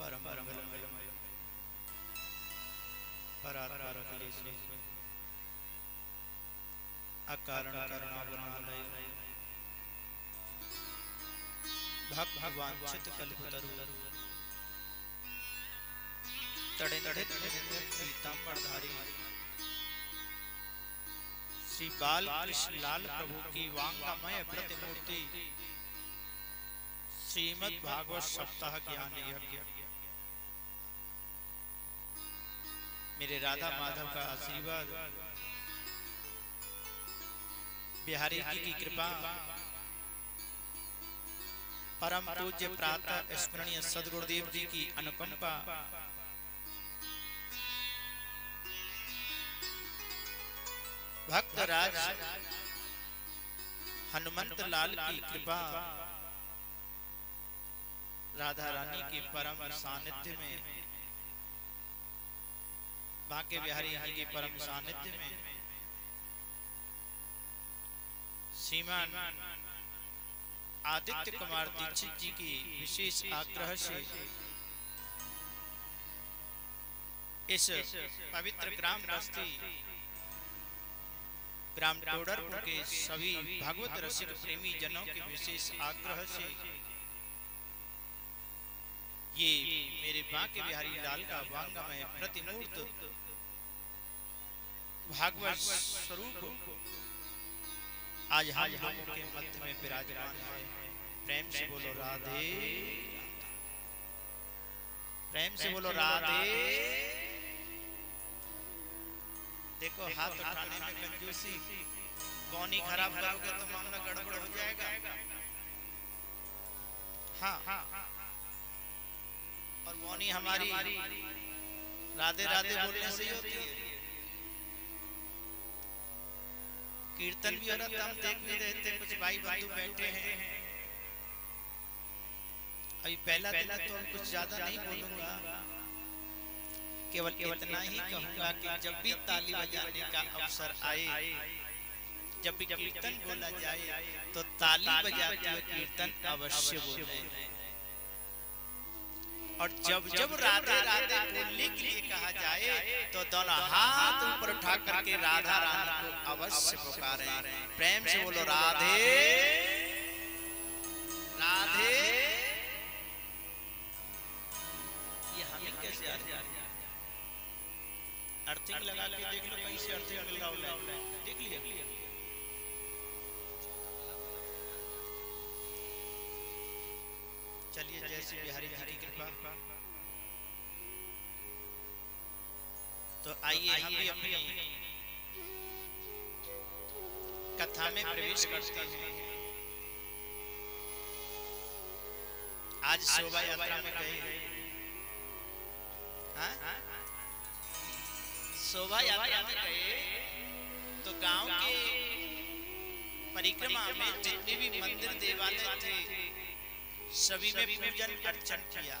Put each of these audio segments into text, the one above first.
परम मंगलमय परात्पर अखिलेश अकारण करुणावनालय भगवांछित कल्पतरु तड़े पीतांबरधारी श्री बाल कृष्ण लाल प्रभु की वांगमय प्रतिमूर्ति श्रीमद् भागवत सप्ताह ज्ञान यज्ञ। मेरे राधा माधव का आशीर्वाद, बिहारी जी की कृपा, परम पूज्य प्रातः स्मरणीय सद्गुरुदेव जी की अनुकंपा, भक्त राज हनुमंत लाल की कृपा, राधा रानी के परम सानिध्य में, बांके बिहारी जी के परम सानिध्य में, श्रीमान आदित्य कुमार दीक्षित जी की विशेष आग्रह से इस पवित्र ग्राम बस्ती ग्राम टोडरपुर के सभी भागवत रसिक प्रेमी जनों के विशेष आग्रह से ये मेरे बांके बिहारी लाल का वांगमय प्रतिमूर्त भागवत स्वरूप आज हम लोगों के मध्य में विराजमान है। प्रेम से बोलो राधे, प्रेम से बोलो राधे। देखो हाथ उठाने में कंजूसी, कौनी खराब करोगे तो मामला गड़बड़ हो जाएगा। हाँ, और मौनी हमारी राधे राधे बोलने से होती है। कीर्तन भी हो रहा था, हम देख भी रहे थे, कुछ भाई बंधु बैठे हैं। अभी पहला तो कुछ ज्यादा नहीं बोलूंगा, केवल इतना ही कहूंगा कि जब भी ताली बजाने का अवसर आए, जब भी कीर्तन बोला जाए तो ताली बजाते हुए कीर्तन अवश्य बोलें। और जब जब राधे राधे बोलने के लिए कहा जाए तो दोनों हाथ ऊपर उठा करके राधा रानी को अवश्य पुकारें। प्रेम से बोलो राधे राधे। ये हमें कैसे आ रही है? अर्थिंग लगा के देख लो, कहीं से अर्थिंग मिल रहा है, देख लिया। चलिए, जैसे बिहारी जी की कृपा, तो आइए हम भी अपनी कथा में प्रवेश करते हैं। आज शोभा यात्रा में गए, शोभा यात्रा में गए तो गांव के परिक्रमा में जितने भी मंदिर देवालय थे सभी में पूजन अर्चन किया।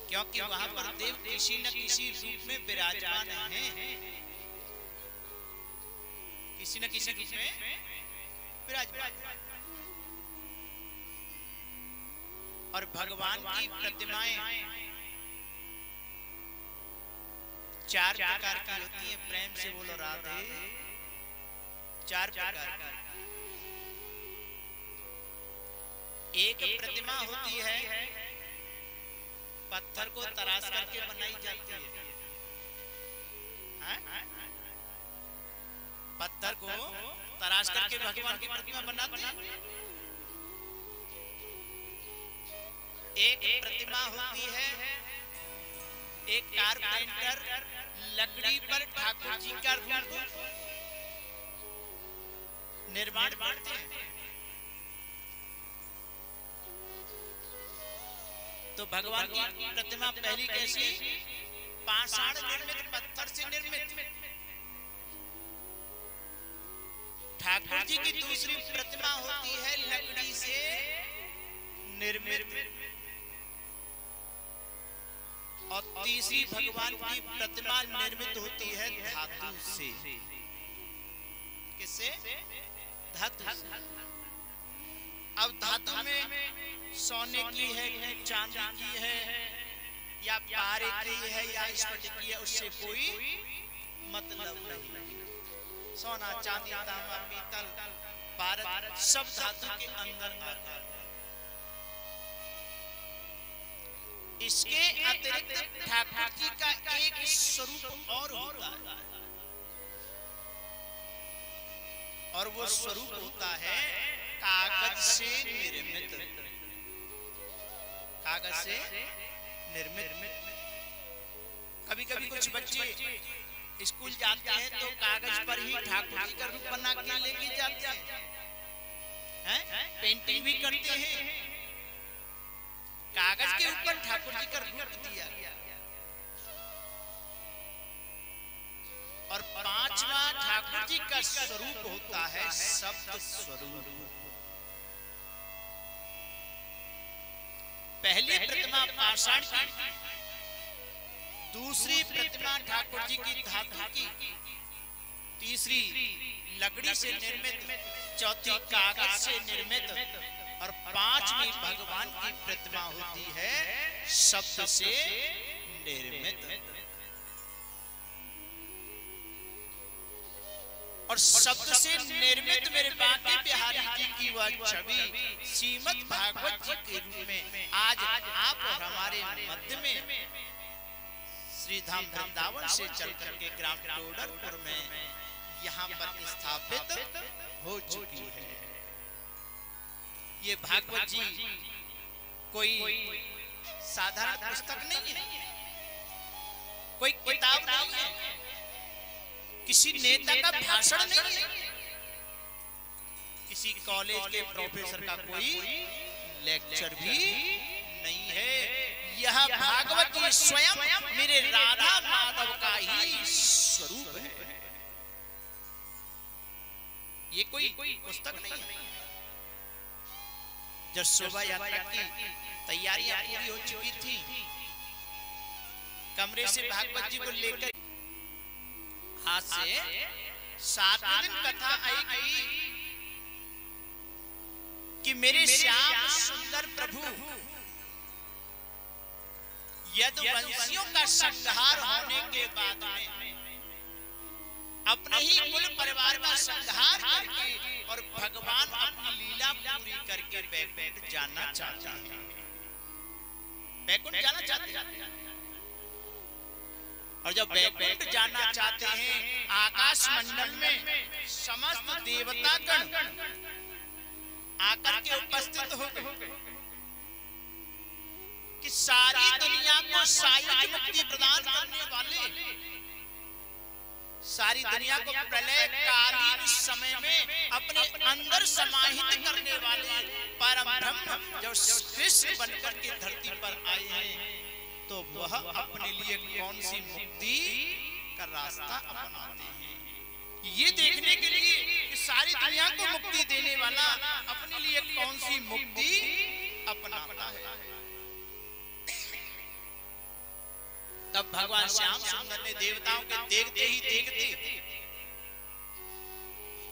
क्योंकि वहां पर देव किसी न किसी रूप में विराजमान हैं, किसी न किसी रूप में विराजमान। और भगवान की प्रतिमाएं चार प्रकार की होती हैं। प्रेम से बोलो राधे। चार प्रकार की। एक प्रतिमा होती है पत्थर को तराश करके बनाई जाती है। पत्थर को तराश करके भगवान की प्रतिमा बनाते हैं। एक प्रतिमा होती है, एक कारपेंटर लकड़ी पर ठाकुर जी का रूप निर्माण करते हैं। तो भगवान की प्रतिमा पहली कैसी? पाषाण निर्मित, पत्थर से निर्मित। ठाकुर जी की दूसरी प्रतिमा होती है लकड़ी से निर्मित, और तीसरी भगवान की प्रतिमा निर्मित होती है धातु से। किससे? धातु से। अब धातु में सोने की है कि चांदी की है या पारे की है या स्फटिक की है, उससे कोई मतलब नहीं। सोना, चांदी, तांबा, पीतल, पारद सब धातु के अंदर आता है। इसके अतिरिक्त ठाकुर जी का एक स्वरूप और होता है, और वो स्वरूप होता है कागज से निर्मित। कागज से निर्मित। कभी कभी कुछ बच्चे स्कूल जाते हैं तो कागज पर ही ठाकुर जी का रूप बना के लेके जाते हैं, पेंटिंग भी करते हैं, कागज के ऊपर ठाकुर जी का रूप दिया गया। और पांचवा ठाकुर जी का स्वरूप होता है शब्द स्वरूप। पहली प्रतिमा पाषाण की, दूसरी प्रतिमा ठाकुर जी की धातु की, तीसरी लकड़ी से निर्मित, चौथी कागज से निर्मित, और पांचवी भगवान की प्रतिमा होती है शब्द से निर्मित। और शब्द से निर्मित मेरे बांके बिहारी जी की वह छवि श्रीमद् भागवत जी के रूप में आज आप और हमारे मध्य में श्री धाम वृंदावन से चल करके ग्राम टोडरपुर में यहाँ पर स्थापित हो चुकी है। ये भागवत जी कोई साधारण पुस्तक नहीं है, कोई किताब नहीं है, किसी नेता का भाषण नहीं है, किसी कॉलेज के प्रोफेसर का कोई लेक्चर भी नहीं है। यह भागवत जी स्वयं मेरे राधा माधव का ही स्वरूप है। ये कोई पुस्तक नहीं है। जब शोभा यात्रा की तैयारियां पूरी हो चुकी थी, कमरे से भागवत जी को लेकर आज से 7 दिन कथा आएगी कि मेरे श्याम सुंदर प्रभु यदुवंशियों का संहार होने के बाद में अपने ही कुल परिवार का संहार करके और भगवान अपनी लीला पूरी करके वैकुंठ जाना चाहते हैं। वैकुंठ जाना चाहते हैं। और जब वैकुंठ जाना चाहते हैं, आकाश मंडल में समस्त देवतागण आकर के उपस्थित हो गए कि सारी दुनिया को सायुज मुक्ति प्रदान करने वाले, सारी दुनिया को प्रलय कालीन समय में अपने अंदर समाहित करने वाले परम ब्रह्म जब कृष्ण बनकर के धरती पर आए हैं, तो वह अपने लिए कौन सी मुक्ति का रास्ता अपनाते हैं। ये देखने के लिए कि सारी दुनिया को मुक्ति देने वाला अपने लिए कौन सी मुक्ति अपनाता है। तब भगवान श्याम सुंदर ने देवताओं के देखते ही देखते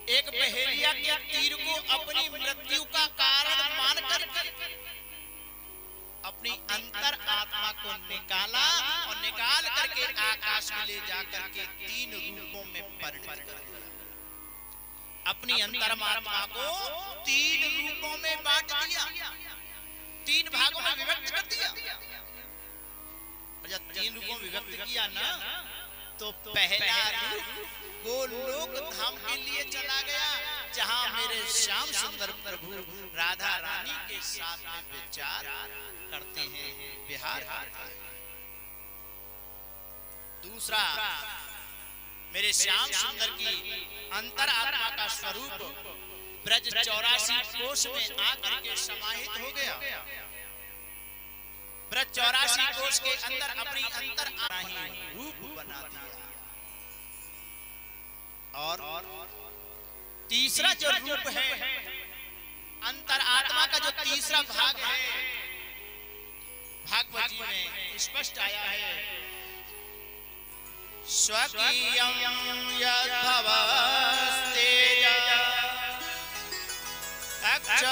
एक बहेलिया के तीर को अपनी मृत्यु का कारण मानकर अपनी अंतर आत्मा को निकाला और निकाल करके आकाश में ले जाकर के 3 रूपों में परिणत कर दिया। अपनी अंतरात्मा को 3 रूपों में बांट दिया, 3 भागों में विभक्त कर दिया। और जब 3 रूपों में विभक्त किया ना, तो पहला रूप गोलोक धाम के लिए चला गया, जहां मेरे श्याम सुंदर प्रभु राधा रानी के साथ में विचार करते हैं, विहार करते हैं। दूसरा, मेरे श्याम सुंदर की अंतर आत्मा का स्वरूप ब्रज 84 कोश में आकर के समाहित हो गया। ब्रज 84 कोश के अंदर अपनी अंतर आत्मा रूप बना दिया। और तीसरा जो रूप है अंतर आत्मा का, जो तीसरा भाग है, भागवत जी में स्पष्ट आया है, स्वकीयं यद्भवस्तेज तच्च